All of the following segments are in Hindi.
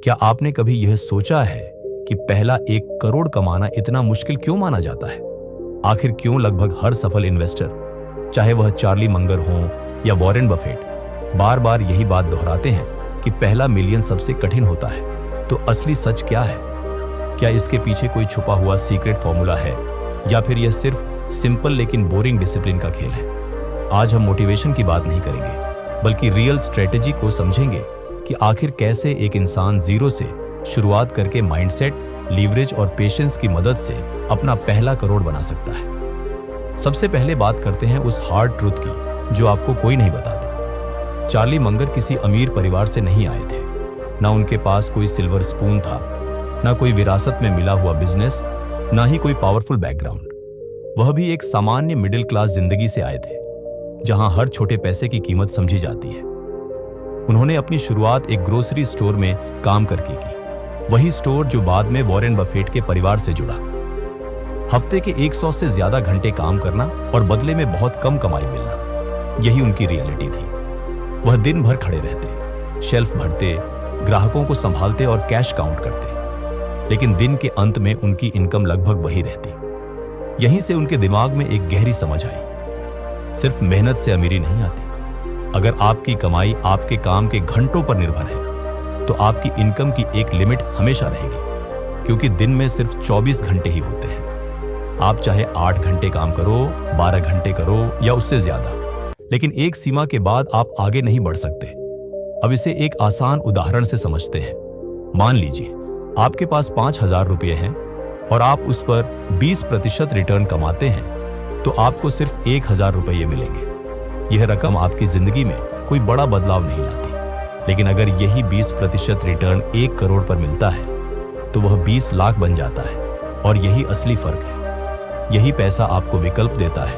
क्या आपने कभी यह सोचा है कि पहला 1 करोड़ कमाना इतना मुश्किल क्यों माना जाता है? आखिर क्यों लगभग हर सफल इन्वेस्टर, चाहे वह चार्ली मंगर हो या वॉरेन बफेट, बार बार यही बात दोहराते हैं कि पहला मिलियन सबसे कठिन होता है? तो असली सच क्या है? क्या इसके पीछे कोई छुपा हुआ सीक्रेट फॉर्मूला है, या फिर यह सिर्फ सिंपल लेकिन बोरिंग डिसिप्लिन का खेल है? आज हम मोटिवेशन की बात नहीं करेंगे, बल्कि रियल स्ट्रेटेजी को समझेंगे कि आखिर कैसे एक इंसान जीरो से शुरुआत करके माइंडसेट, लीवरेज और पेशेंस की मदद से अपना पहला करोड़ बना सकता है। सबसे पहले बात करते हैं उस हार्ड ट्रूथ की जो आपको कोई नहीं बताता। चार्ली मंगर किसी अमीर परिवार से नहीं आए थे। ना उनके पास कोई सिल्वर स्पून था, ना कोई विरासत में मिला हुआ बिजनेस, ना ही कोई पावरफुल बैकग्राउंड। वह भी एक सामान्य मिडिल क्लास जिंदगी से आए थे, जहां हर छोटे पैसे की कीमत समझी जाती है। उन्होंने अपनी शुरुआत एक ग्रोसरी स्टोर में काम करके की, वही स्टोर जो बाद में वॉरेन बफेट के परिवार से जुड़ा। हफ्ते के 100 से ज्यादा घंटे काम करना और बदले में बहुत कम कमाई मिलना, यही उनकी रियलिटी थी। वह दिन भर खड़े रहते, शेल्फ भरते, ग्राहकों को संभालते और कैश काउंट करते, लेकिन दिन के अंत में उनकी इनकम लगभग वही रहती। यहीं से उनके दिमाग में एक गहरी समझ आई, सिर्फ मेहनत से अमीरी नहीं आती। अगर आपकी कमाई आपके काम के घंटों पर निर्भर है, तो आपकी इनकम की एक लिमिट हमेशा रहेगी, क्योंकि दिन में सिर्फ 24 घंटे ही होते हैं। आप चाहे 8 घंटे काम करो, 12 घंटे करो या उससे ज्यादा, लेकिन एक सीमा के बाद आप आगे नहीं बढ़ सकते। अब इसे एक आसान उदाहरण से समझते हैं। मान लीजिए आपके पास 5,000 रुपये हैं और आप उस पर 20% रिटर्न कमाते हैं, तो आपको सिर्फ 1,000 रुपये मिलेंगे। यह रकम आपकी जिंदगी में कोई बड़ा बदलाव नहीं लाती, लेकिन अगर यही 20% रिटर्न 1 करोड़ पर मिलता है, तो वह 20 लाख बन जाता है। और यही असली फर्क है। यही पैसा आपको विकल्प देता है,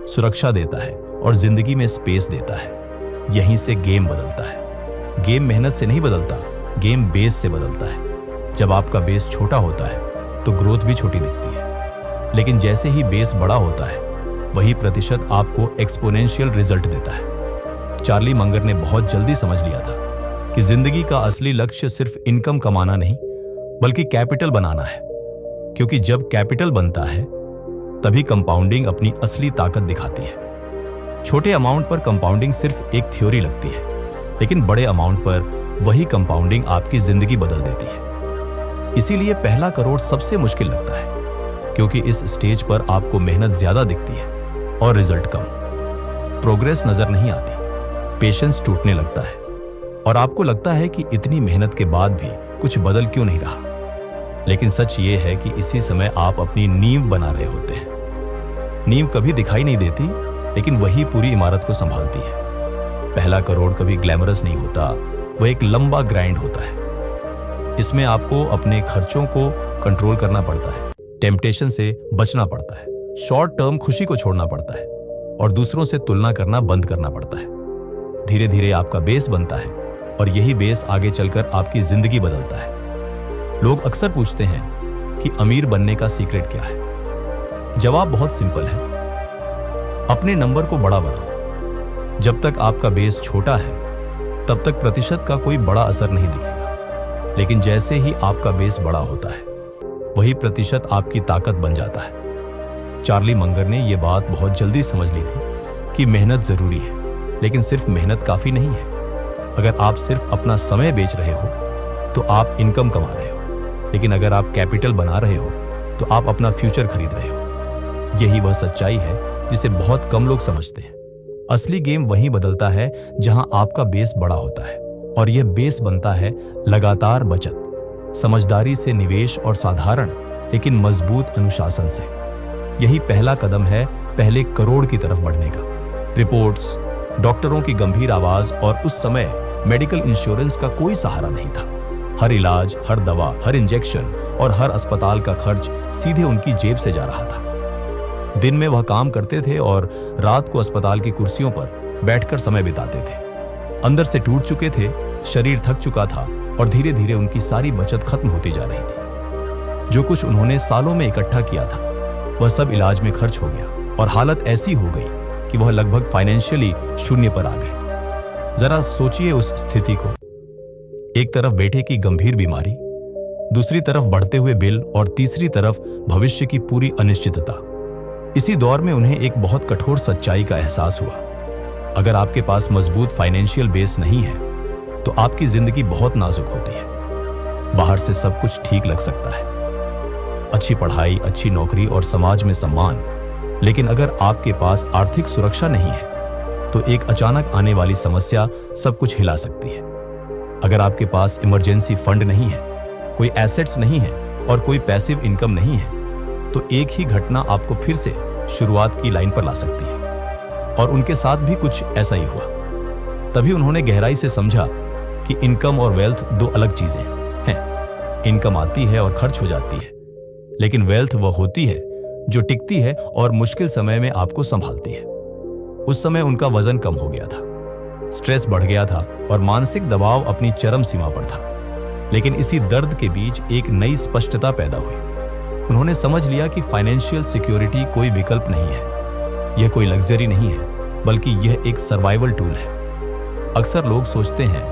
सुरक्षा देता है और जिंदगी में स्पेस देता है। यहीं से गेम बदलता है। गेम मेहनत से नहीं बदलता, गेम बेस से बदलता है। जब आपका बेस छोटा होता है तो ग्रोथ भी छोटी दिखती है, लेकिन जैसे ही बेस बड़ा होता है, वही प्रतिशत आपको एक्सपोनेंशियल रिजल्ट देता है। चार्ली मंगर ने बहुत जल्दी समझ लिया था कि जिंदगी का असली लक्ष्य सिर्फ इनकम कमाना नहीं, बल्कि कैपिटल बनाना है। क्योंकि जब कैपिटल बनता है, तभी कंपाउंडिंग अपनी असली ताकत दिखाती है। छोटे अमाउंट पर कंपाउंडिंग सिर्फ एक थ्योरी लगती है, लेकिन बड़े अमाउंट पर वही कंपाउंडिंग आपकी जिंदगी बदल देती है। इसीलिए पहला करोड़ सबसे मुश्किल लगता है, क्योंकि इस स्टेज पर आपको मेहनत ज्यादा दिखती है और रिजल्ट कम। प्रोग्रेस नजर नहीं आती, पेशेंस टूटने लगता है और आपको लगता है कि इतनी मेहनत के बाद भी कुछ बदल क्यों नहीं रहा। लेकिन सच ये है कि इसी समय आप अपनी नींव बना रहे होते हैं। नींव कभी दिखाई नहीं देती, लेकिन वही पूरी इमारत को संभालती है। पहला करोड़ कभी ग्लैमरस नहीं होता, वह एक लंबा ग्राइंड होता है। इसमें आपको अपने खर्चों को कंट्रोल करना पड़ता है, टेम्पटेशन से बचना पड़ता है, शॉर्ट टर्म खुशी को छोड़ना पड़ता है और दूसरों से तुलना करना बंद करना पड़ता है। धीरे धीरे आपका बेस बनता है और यही बेस आगे चलकर आपकी जिंदगी बदलता है। लोग अक्सर पूछते हैं कि अमीर बनने का सीक्रेट क्या है? जवाब बहुत सिंपल है, अपने नंबर को बड़ा बनाओ। जब तक आपका बेस छोटा है, तब तक प्रतिशत का कोई बड़ा असर नहीं दिखेगा, लेकिन जैसे ही आपका बेस बड़ा होता है, वही प्रतिशत आपकी ताकत बन जाता है। चार्ली मंगर ने यह बात बहुत जल्दी समझ ली थी कि मेहनत जरूरी है, लेकिन सिर्फ मेहनत काफी नहीं है। अगर आप सिर्फ अपना समय बेच रहे हो, तो आप इनकम कमा रहे हो, लेकिन अगर आप कैपिटल बना रहे हो, तो आप अपना फ्यूचर खरीद रहे हो। यही वह सच्चाई है जिसे बहुत कम लोग समझते हैं। असली गेम वहीं बदलता है जहां आपका बेस बड़ा होता है, और यह बेस बनता है लगातार बचत, समझदारी से निवेश और साधारण लेकिन मजबूत अनुशासन से। यही पहला कदम है पहले करोड़ की तरफ बढ़ने का। रिपोर्ट्स, डॉक्टरों की गंभीर आवाज और उस समय मेडिकल इंश्योरेंस का कोई सहारा नहीं था। हर इलाज, हर दवा, हर इंजेक्शन और हर अस्पताल का खर्च सीधे उनकी जेब से जा रहा था। दिन में वह काम करते थे और रात को अस्पताल की कुर्सियों पर बैठकर समय बिताते थे। अंदर से टूट चुके थे, शरीर थक चुका था और धीरे धीरे उनकी सारी बचत खत्म होती जा रही थी। जो कुछ उन्होंने सालों में इकट्ठा किया था, वह सब इलाज में खर्च हो गया और हालत ऐसी हो गई कि वह लगभग फाइनेंशियली शून्य पर आ गए। जरा सोचिए उस स्थिति को। एक तरफ बेटे की गंभीर बीमारी, दूसरी तरफ बढ़ते हुए बिल और तीसरी तरफ भविष्य की पूरी अनिश्चितता। इसी दौर में उन्हें एक बहुत कठोर सच्चाई का एहसास हुआ। अगर आपके पास मजबूत फाइनेंशियल बेस नहीं है तो आपकी जिंदगी बहुत नाजुक होती है। बाहर से सब कुछ ठीक लग सकता है, अच्छी पढ़ाई, अच्छी नौकरी और समाज में सम्मान, लेकिन अगर आपके पास आर्थिक सुरक्षा नहीं है तो एक अचानक आने वाली समस्या सब कुछ हिला सकती है। अगर आपके पास इमरजेंसी फंड नहीं है, कोई एसेट्स नहीं है और कोई पैसिव इनकम नहीं है तो एक ही घटना आपको फिर से शुरुआत की लाइन पर ला सकती है। और उनके साथ भी कुछ ऐसा ही हुआ। तभी उन्होंने गहराई से समझा कि इनकम और वेल्थ दो अलग चीजें हैं। इनकम आती है और खर्च हो जाती है, लेकिन वेल्थ वह होती है जो टिकती है और मुश्किल समय में आपको संभालती है। उस समय उनका वजन कम हो गया था, स्ट्रेस बढ़ गया था और मानसिक दबाव अपनी चरम सीमा पर था। लेकिन इसी दर्द के बीच एक नई स्पष्टता पैदा हुई। उन्होंने समझ लिया कि फाइनेंशियल सिक्योरिटी कोई विकल्प नहीं है, यह कोई लग्जरी नहीं है, बल्कि यह एक सर्वाइवल टूल है। अक्सर लोग सोचते हैं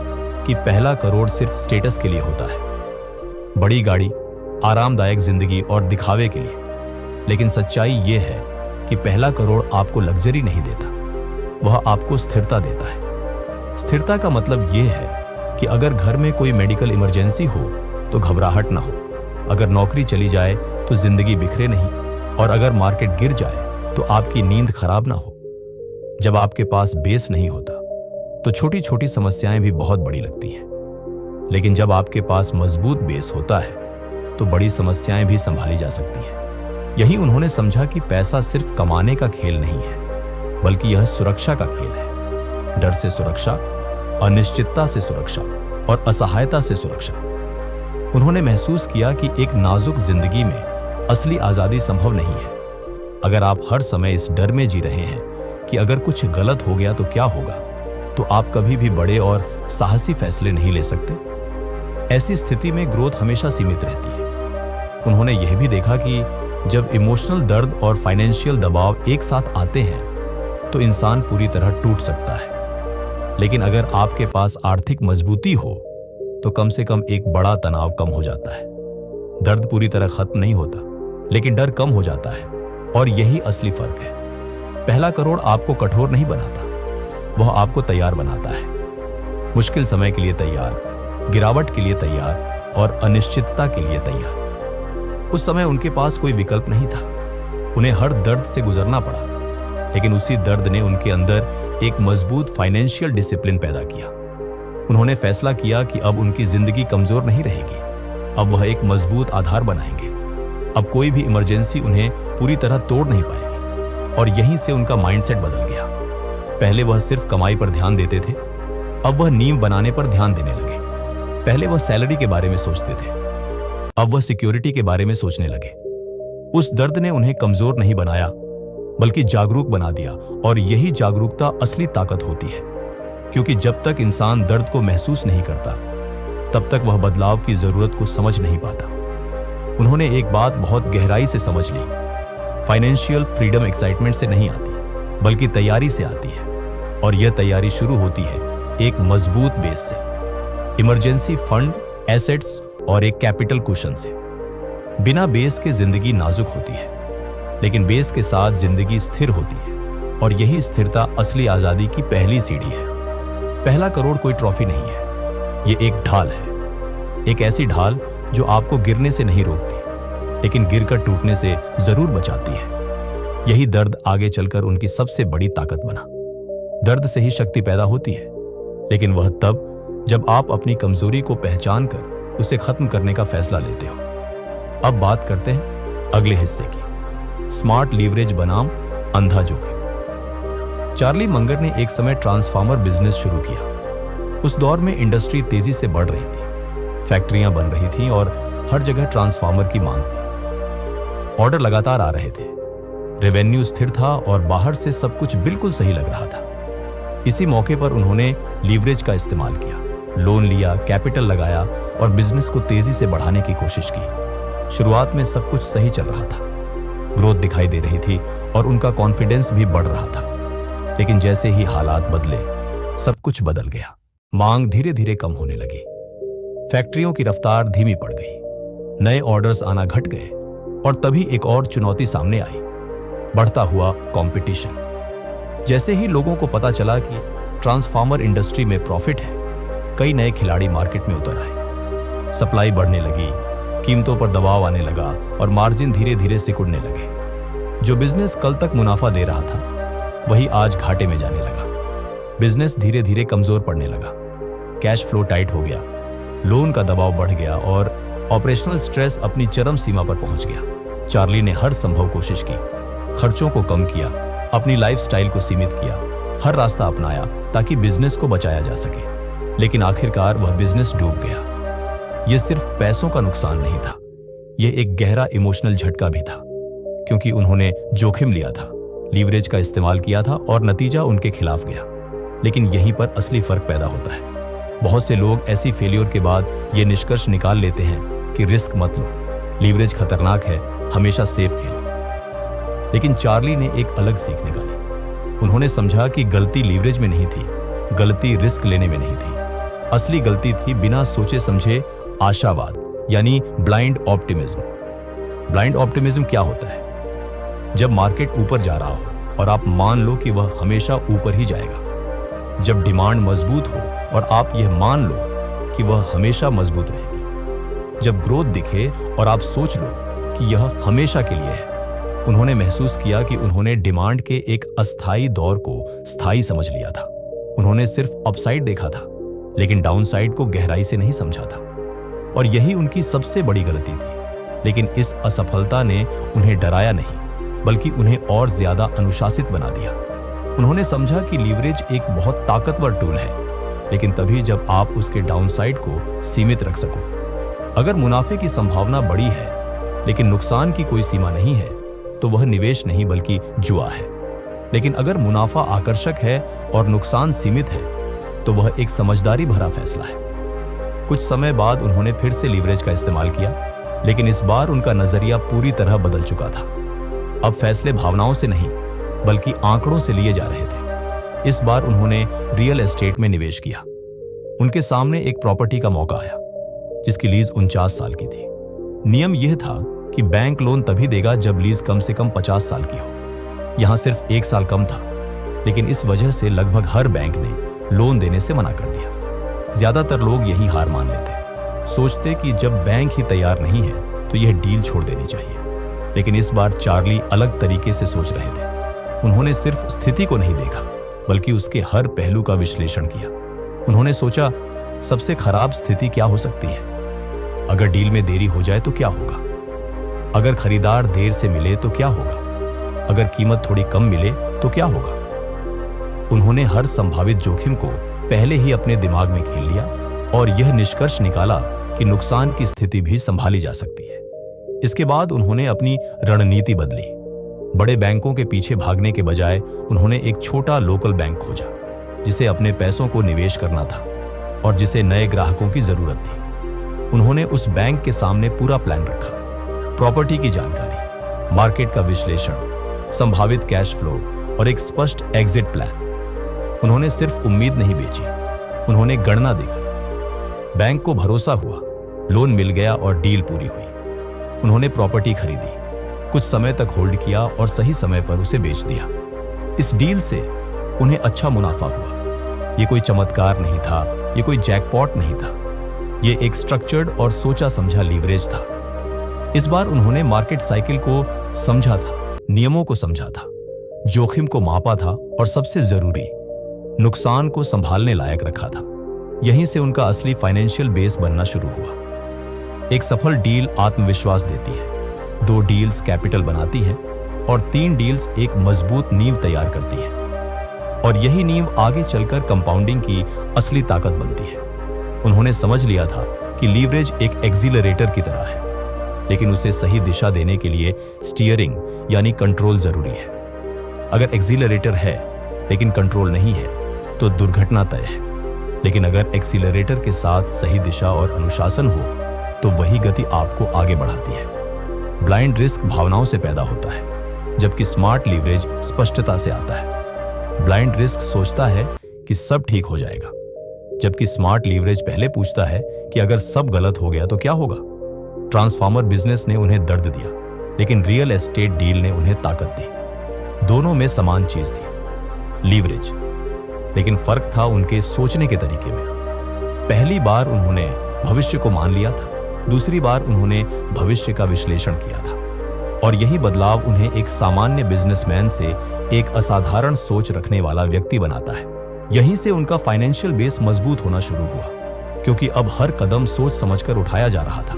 कि पहला करोड़ सिर्फ स्टेटस के लिए होता है, बड़ी गाड़ी, आरामदायक जिंदगी और दिखावे के लिए। लेकिन सच्चाई यह है कि पहला करोड़ आपको लग्जरी नहीं देता, वह आपको स्थिरता देता है। स्थिरता का मतलब यह है कि अगर घर में कोई मेडिकल इमरजेंसी हो तो घबराहट ना हो, अगर नौकरी चली जाए तो जिंदगी बिखरे नहीं, और अगर मार्केट गिर जाए तो आपकी नींद खराब ना हो। जब आपके पास बेस नहीं होता तो छोटी छोटी समस्याएं भी बहुत बड़ी लगती हैं, लेकिन जब आपके पास मजबूत बेस होता है तो बड़ी समस्याएं भी संभाली जा सकती हैं। यही उन्होंने समझा कि पैसा सिर्फ कमाने का खेल नहीं है, बल्कि यह सुरक्षा का खेल है। डर से सुरक्षा, अनिश्चितता से सुरक्षा और असहायता से सुरक्षा। उन्होंने महसूस किया कि एक नाजुक जिंदगी में असली आजादी संभव नहीं है अगर आप हर समय इस डर में जी रहे हैं कि अगर कुछ गलत हो गया तो क्या होगा, तो आप कभी भी बड़े और साहसी फैसले नहीं ले सकते। ऐसी स्थिति में ग्रोथ हमेशा सीमित रहती है। उन्होंने यह भी देखा कि जब इमोशनल दर्द और फाइनेंशियल दबाव एक साथ आते हैं तो इंसान पूरी तरह टूट सकता है। लेकिन अगर आपके पास आर्थिक मजबूती हो तो कम से कम एक बड़ा तनाव कम हो जाता है। दर्द पूरी तरह खत्म नहीं होता, लेकिन डर कम हो जाता है, और यही असली फर्क है। पहला करोड़ आपको कठोर नहीं बनाता, वह आपको तैयार बनाता है। मुश्किल समय के लिए तैयार, गिरावट के लिए तैयार और अनिश्चितता के लिए तैयार। उस समय उनके पास कोई विकल्प नहीं था, उन्हें हर दर्द से गुजरना पड़ा, लेकिन उसी दर्द ने उनके अंदर एक मजबूत फाइनेंशियल डिसिप्लिन पैदा किया। उन्होंने फैसला किया कि अब उनकी जिंदगी कमजोर नहीं रहेगी, अब वह एक मजबूत आधार बनाएंगे। अब कोई भी इमरजेंसी उन्हें पूरी तरह तोड़ नहीं पाएगी, और यहीं से उनका माइंडसेट बदल गया। पहले वह सिर्फ कमाई पर ध्यान देते थे, अब वह नींव बनाने पर ध्यान देने लगे। पहले वह सैलरी के बारे में सोचते थे, अब वह सिक्योरिटी के बारे में सोचने लगे। उस दर्द ने उन्हें कमजोर नहीं बनाया, बल्कि जागरूक बना दिया, और यही जागरूकता असली ताकत होती है। क्योंकि जब तक इंसान दर्द को महसूस नहीं करता, तब तक वह बदलाव की जरूरत को समझ नहीं पाता। उन्होंने एक बात बहुत गहराई से समझ ली, फाइनेंशियल फ्रीडम एक्साइटमेंट से नहीं आती, बल्कि तैयारी से आती है। और यह तैयारी शुरू होती है एक मजबूत बेस से, इमरजेंसी फंड, एसेट्स और एक कैपिटल कुशन से। बिना बेस के जिंदगी नाजुक होती है, लेकिन बेस के साथ जिंदगी स्थिर होती है, और यही स्थिरता असली आजादी की पहली सीढ़ी है। पहला करोड़ कोई ट्रॉफी नहीं है, यह एक ढाल है, एक ऐसी ढाल जो आपको गिरने से नहीं रोकती, लेकिन गिरकर टूटने से जरूर बचाती है। यही दर्द आगे चलकर उनकी सबसे बड़ी ताकत बना। दर्द से ही शक्ति पैदा होती है, लेकिन वह तब जब आप अपनी कमजोरी को पहचान कर उसे खत्म करने का फैसला लेते हो। अब बात करते हैं अगले हिस्से की, स्मार्ट लीवरेज बनाम अंधा जोखिम। चार्ली मंगर ने एक समय ट्रांसफार्मर बिजनेस शुरू किया। उस दौर में इंडस्ट्री तेजी से बढ़ रही थी, फैक्ट्रियां बन रही थीं और हर जगह ट्रांसफार्मर की मांग थी। ऑर्डर लगातार आ रहे थे, रेवेन्यू स्थिर था और बाहर से सब कुछ बिल्कुल सही लग रहा था। इसी मौके पर उन्होंने लीवरेज का इस्तेमाल किया, लोन लिया, कैपिटल लगाया और बिजनेस को तेजी से बढ़ाने की कोशिश की। शुरुआत में सब कुछ सही चल रहा था, ग्रोथ दिखाई दे रही थी और उनका कॉन्फिडेंस भी बढ़ रहा था। लेकिन जैसे ही हालात बदले, सब कुछ बदल गया। मांग धीरे धीरे कम होने लगी, फैक्ट्रियों की रफ्तार धीमी पड़ गई, नए ऑर्डर्स आना घट गए और तभी एक और चुनौती सामने आई, बढ़ता हुआ कंपटीशन। जैसे ही लोगों को पता चला कि ट्रांसफार्मर इंडस्ट्री में प्रॉफिट है, कई नए खिलाड़ी मार्केट में उतर आए। सप्लाई बढ़ने लगी, कीमतों पर दबाव आने लगा और मार्जिन धीरे धीरे सिकुड़ने लगे। जो बिजनेस कल तक मुनाफा दे रहा था, वही आज घाटे में जाने लगा। बिजनेस धीरे धीरे कमजोर पड़ने लगा, कैश फ्लो टाइट हो गया, लोन का दबाव बढ़ गया और ऑपरेशनल स्ट्रेस अपनी चरम सीमा पर पहुंच गया। चार्ली ने हर संभव कोशिश की, खर्चों को कम किया, अपनी लाइफस्टाइल को सीमित किया, हर रास्ता अपनाया ताकि बिजनेस को बचाया जा सके। लेकिन आखिरकार वह बिजनेस डूब गया। यह सिर्फ पैसों का नुकसान नहीं था, यह एक गहरा इमोशनल झटका भी था, क्योंकि उन्होंने जोखिम लिया था, लीवरेज का इस्तेमाल किया था और नतीजा उनके खिलाफ गया। लेकिन यहीं पर असली फर्क पैदा होता है। बहुत से लोग ऐसी फेलियर के बाद ये निष्कर्ष निकाल लेते हैं कि रिस्क मत लो, लीवरेज खतरनाक है, हमेशा सेफ खेलो। लेकिन चार्ली ने एक अलग सीख निकाली। उन्होंने समझा कि गलती लीवरेज में नहीं थी, गलती रिस्क लेने में नहीं थी। असली गलती थी बिना सोचे समझे आशावाद, यानी ब्लाइंड ऑप्टिमिज्म। ब्लाइंड ऑप्टिमिज्म क्या होता है? जब मार्केट ऊपर जा रहा हो और आप मान लो कि वह हमेशा ऊपर ही जाएगा। जब डिमांड मजबूत हो और आप यह मान लो कि वह हमेशा मजबूत रहेगी। जब ग्रोथ दिखे और आप सोच लो कि यह हमेशा के लिए है। उन्होंने महसूस किया कि उन्होंने डिमांड के एक अस्थायी दौर को स्थायी समझ लिया था। उन्होंने सिर्फ अपसाइड देखा था, लेकिन डाउनसाइड को गहराई से नहीं समझा था, और यही उनकी सबसे बड़ी गलती थी। लेकिन इस असफलता ने उन्हें डराया नहीं, बल्कि उन्हें और ज्यादा अनुशासित बना दिया। उन्होंने समझा कि लीवरेज एक बहुत ताकतवर टूल है, लेकिन तभी जब आप उसके डाउनसाइड को सीमित रख सको। अगर मुनाफे की संभावना बड़ी है लेकिन नुकसान की कोई सीमा नहीं है, तो वह निवेश नहीं बल्कि जुआ है। लेकिन अगर मुनाफा आकर्षक है और नुकसान सीमित है, तो वह एक समझदारी भरा फैसला है। कुछ समय बाद उन्होंने फिर से लीवरेज का इस्तेमाल किया, लेकिन इस बार उनका नजरिया पूरी तरह बदल चुका था। अब फैसले भावनाओं से नहीं बल्कि आंकड़ों से लिए जा रहे थे। इस बार उन्होंने रियल एस्टेट में निवेश किया। उनके सामने एक प्रॉपर्टी का मौका आया जिसकी लीज 49 साल की थी। नियम यह था कि बैंक लोन तभी देगा जब लीज कम से कम 50 साल की हो। यहां सिर्फ 1 साल कम था, लेकिन इस वजह से लगभग हर बैंक ने लोन देने से मना कर दिया। ज्यादातर लोग यही हार मान लेते, सोचते कि जब बैंक ही तैयार नहीं है तो यह डील छोड़ देनी चाहिए। लेकिन इस बार चार्ली अलग तरीके से सोच रहे थे। उन्होंने सिर्फ स्थिति को नहीं देखा, बल्कि उसके हर पहलू का विश्लेषण किया। उन्होंने सोचा, सबसे खराब स्थिति क्या हो सकती है? अगर डील में देरी हो जाए तो क्या होगा? अगर खरीदार देर से मिले तो क्या होगा? अगर कीमत थोड़ी कम मिले तो क्या होगा? उन्होंने हर संभावित जोखिम को पहले ही अपने दिमाग में खेल लिया और यह निष्कर्ष निकाला कि नुकसान की स्थिति भी संभाली जा सकती है। इसके बाद उन्होंने अपनी रणनीति बदली। बड़े बैंकों के पीछे भागने के बजाय उन्होंने एक छोटा लोकल बैंक खोजा, जिसे अपने पैसों को निवेश करना था और जिसे नए ग्राहकों की जरूरत थी। उन्होंने उस बैंक के सामने पूरा प्लान रखा, प्रॉपर्टी की जानकारी, मार्केट का विश्लेषण, संभावित कैश फ्लो और एक स्पष्ट एग्जिट प्लान। उन्होंने सिर्फ उम्मीद नहीं बेची, उन्होंने गणना देखी। बैंक को भरोसा हुआ, लोन मिल गया और डील पूरी हुई। उन्होंने प्रॉपर्टी खरीदी, कुछ समय तक होल्ड किया और सही समय पर उसे बेच दिया। इस डील से उन्हें अच्छा मुनाफा हुआ। ये कोई चमत्कार नहीं था, ये कोई जैकपॉट नहीं था, ये एक स्ट्रक्चर्ड और सोचा समझा लीवरेज था। इस बार उन्होंने मार्केट साइकिल को समझा था, नियमों को समझा था, जोखिम को मापा था और सबसे जरूरी, नुकसान को संभालने लायक रखा था। यहीं से उनका असली फाइनेंशियल बेस बनना शुरू हुआ। एक सफल डील आत्मविश्वास देती है, 2 डील्स कैपिटल बनाती है और 3 डील्स एक मजबूत नींव तैयार करती है। और यही नींव आगे चलकर कंपाउंडिंग की असली ताकत बनती है। उन्होंने समझ लिया था कि लीवरेज एक एक्सीलरेटर की तरह है, लेकिन उसे सही दिशा देने के लिए स्टीयरिंग यानी कंट्रोल जरूरी है। अगर एक्सीलरेटर है लेकिन कंट्रोल नहीं है तो दुर्घटना तय है। लेकिन अगर एक्सीलरेटर के साथ सही दिशा और अनुशासन हो तो वही गति आपको आगे बढ़ाती है। ब्लाइंड रिस्क भावनाओं से पैदा होता है, जबकि स्मार्ट लीवरेज स्पष्टता से आता है। ब्लाइंड रिस्क सोचता है कि सब ठीक हो जाएगा, जबकि स्मार्ट लीवरेज पहले पूछता है कि अगर सब गलत हो गया तो क्या होगा। ट्रांसफार्मर बिजनेस ने उन्हें दर्द दिया, लेकिन रियल एस्टेट डील ने उन्हें ताकत दी। दोनों में समान चीज थी, लीवरेज, लेकिन फर्क था उनके सोचने के तरीके में। पहली बार उन्होंने भविष्य को मान लिया था, दूसरी बार उन्होंने भविष्य का विश्लेषण किया था, और यही बदलाव उन्हें एक सामान्य बिजनेसमैन से एक असाधारण सोच रखने वाला व्यक्ति बनाता है। यहीं से उनका फाइनेंशियल बेस मजबूत होना शुरू हुआ, क्योंकि अब हर कदम सोच समझकर उठाया जा रहा था,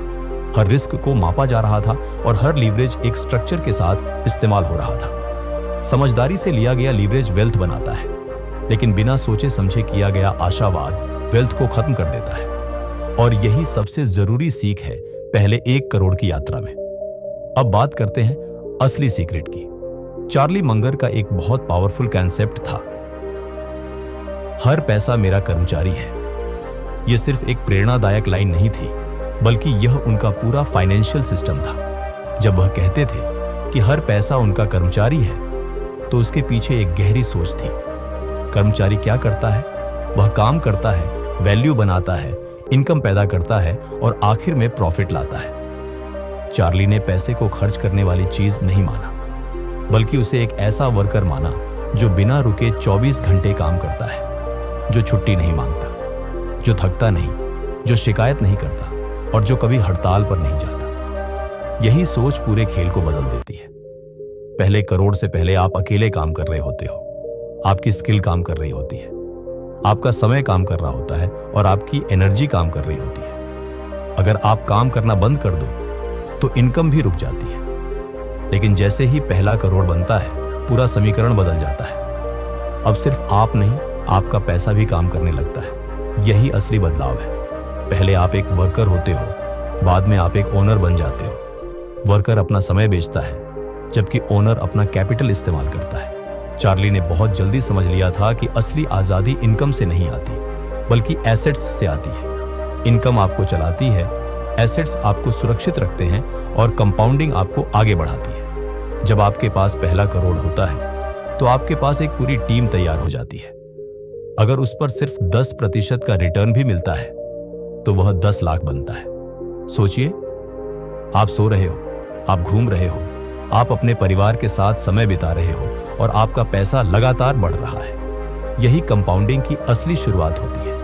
हर रिस्क को मापा जा रहा था और हर लीवरेज एक स्ट्रक्चर के साथ इस्तेमाल हो रहा था। समझदारी से लिया गया लीवरेज वेल्थ बनाता है, लेकिन बिना सोचे समझे किया गया आशावाद वेल्थ को खत्म कर देता है। और यही सबसे जरूरी सीख है पहले 1 करोड़ की यात्रा में। अब बात करते हैं असली सीक्रेट की। चार्ली मंगर का एक बहुत पावरफुल कॉन्सेप्ट था, हर पैसा मेरा कर्मचारी है। यह सिर्फ एक प्रेरणादायक लाइन नहीं थी, बल्कि यह उनका पूरा फाइनेंशियल सिस्टम था। जब वह कहते थे कि हर पैसा उनका कर्मचारी है, तो उसके पीछे एक गहरी सोच थी। कर्मचारी क्या करता है? वह काम करता है, वैल्यू बनाता है, इनकम पैदा करता है और आखिर में प्रॉफिट लाता है। चार्ली ने पैसे को खर्च करने वाली चीज नहीं माना, बल्कि उसे एक ऐसा वर्कर माना जो बिना रुके 24 घंटे काम करता है, जो छुट्टी नहीं मांगता, जो थकता नहीं, जो शिकायत नहीं करता और जो कभी हड़ताल पर नहीं जाता। यही सोच पूरे खेल को बदल देती है। पहले करोड़ से पहले आप अकेले काम कर रहे होते हो, आपकी स्किल काम कर रही होती है, आपका समय काम कर रहा होता है और आपकी एनर्जी काम कर रही होती है। अगर आप काम करना बंद कर दो तो इनकम भी रुक जाती है। लेकिन जैसे ही पहला करोड़ बनता है, पूरा समीकरण बदल जाता है। अब सिर्फ आप नहीं, आपका पैसा भी काम करने लगता है। यही असली बदलाव है। पहले आप एक वर्कर होते हो, बाद में आप एक ओनर बन जाते हो। वर्कर अपना समय बेचता है, जबकि ओनर अपना कैपिटल इस्तेमाल करता है। चार्ली ने बहुत जल्दी समझ लिया था कि असली आजादी इनकम से नहीं आती, बल्कि एसेट्स से आती है। इनकम आपको चलाती है, एसेट्स आपको सुरक्षित रखते हैं और कंपाउंडिंग आपको आगे बढ़ाती है। जब आपके पास पहला करोड़ होता है, तो आपके पास एक पूरी टीम तैयार हो जाती है। अगर उस पर सिर्फ 10% का रिटर्न भी मिलता है, तो वह 10 लाख बनता है। सोचिए, आप सो रहे हो, आप घूम रहे हो, आप अपने परिवार के साथ समय बिता रहे हो और आपका पैसा लगातार बढ़ रहा है। यही कंपाउंडिंग की असली शुरुआत होती है।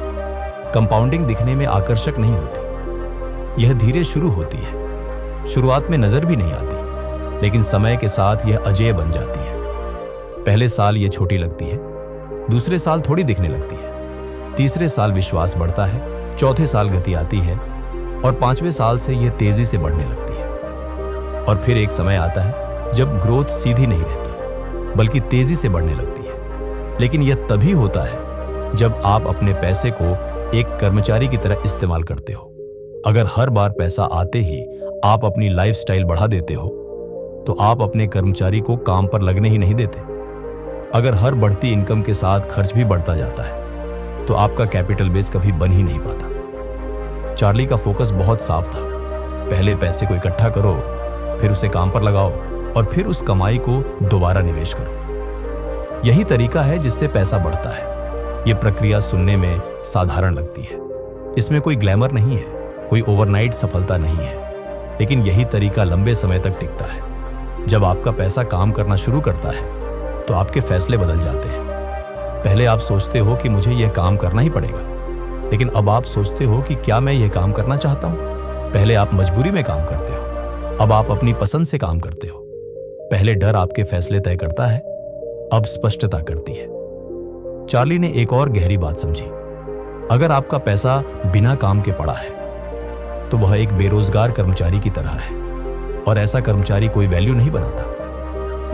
कंपाउंडिंग दिखने में आकर्षक नहीं होती, यह धीरे शुरू होती है। शुरुआत में नजर भी नहीं आती, लेकिन समय के साथ यह अजेय बन जाती है। पहले साल यह छोटी लगती है, दूसरे साल थोड़ी दिखने लगती है, तीसरे साल विश्वास बढ़ता है, चौथे साल गति आती है और 5वें साल से यह तेजी से बढ़ने लगती है। और फिर एक समय आता है जब ग्रोथ सीधी नहीं रहती, बल्कि तेजी से बढ़ने लगती है। लेकिन यह तभी होता है जब आप अपने पैसे को एक कर्मचारी की तरह इस्तेमाल करते हो। अगर हर बार पैसा आते ही आप अपनी लाइफस्टाइल बढ़ा देते हो, तो आप अपने कर्मचारी को काम पर लगने ही नहीं देते। अगर हर बढ़ती इनकम के साथ खर्च भी बढ़ता जाता है, तो आपका कैपिटल बेस कभी बन ही नहीं पाता। चार्ली का फोकस बहुत साफ था, पहले पैसे को इकट्ठा करो, फिर उसे काम पर लगाओ और फिर उस कमाई को दोबारा निवेश करो। यही तरीका है जिससे पैसा बढ़ता है। यह प्रक्रिया सुनने में साधारण लगती है, इसमें कोई ग्लैमर नहीं है, कोई ओवरनाइट सफलता नहीं है, लेकिन यही तरीका लंबे समय तक टिकता है। जब आपका पैसा काम करना शुरू करता है, तो आपके फैसले बदल जाते हैं। पहले आप सोचते हो कि मुझे यह काम करना ही पड़ेगा, लेकिन अब आप सोचते हो कि क्या मैं यह काम करना चाहता हूं। पहले आप मजबूरी में काम करते हो, अब आप अपनी पसंद से काम करते हो। पहले डर आपके फैसले तय करता है, अब स्पष्टता करती है। चार्ली ने एक और गहरी बात समझी। अगर आपका पैसा बिना काम के पड़ा है, तो वह एक बेरोजगार कर्मचारी की तरह है, और ऐसा कर्मचारी कोई वैल्यू नहीं बनाता।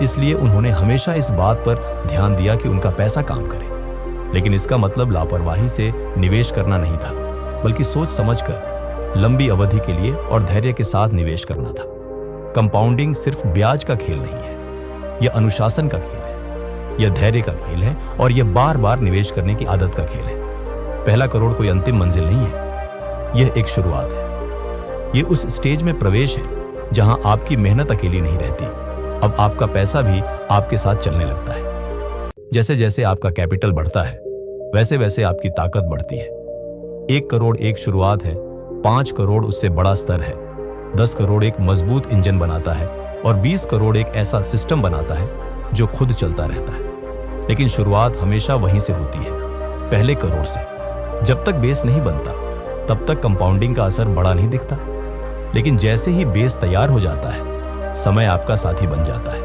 इसलिए उन्होंने हमेशा इस बात पर ध्यान दिया कि उनका पैसा काम करे। लेकिन इसका मतलब लापरवाही से निवेश करना नहीं था, बल्कि सोच समझकर लंबी अवधि के लिए और धैर्य के साथ निवेश करना था। कंपाउंडिंग सिर्फ ब्याज का खेल नहीं है, यह अनुशासन का खेल है, यह धैर्य का खेल है और यह बार बार निवेश करने की आदत का खेल है। पहला करोड़ कोई अंतिम मंजिल नहीं है, यह एक शुरुआत है। यह उस स्टेज में प्रवेश है जहां आपकी मेहनत अकेली नहीं रहती। अब आपका पैसा भी आपके साथ चलने लगता है। जैसे जैसे आपका कैपिटल बढ़ता है, वैसे वैसे आपकी ताकत बढ़ती है। 1 करोड़ एक शुरुआत है, 5 करोड़ उससे बड़ा स्तर है, 10 करोड़ एक मजबूत इंजन बनाता है और 20 करोड़ एक ऐसा सिस्टम बनाता है जो खुद चलता रहता है। लेकिन शुरुआत हमेशा वहीं से होती है, पहले करोड़ से। जब तक बेस नहीं बनता तब तक कंपाउंडिंग का असर बड़ा नहीं दिखता। लेकिन जैसे ही बेस तैयार हो जाता है, समय आपका साथी बन जाता है।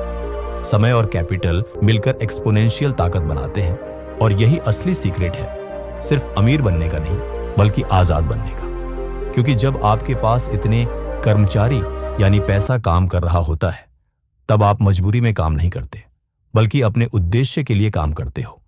समय और कैपिटल मिलकर एक्सपोनेंशियल ताकत बनाते हैं और यही असली सीक्रेट है, सिर्फ अमीर बनने का नहीं बल्कि आजाद बनने का। क्योंकि जब आपके पास इतने कर्मचारी यानी पैसा काम कर रहा होता है, तब आप मजबूरी में काम नहीं करते बल्कि अपने उद्देश्य के लिए काम करते हो।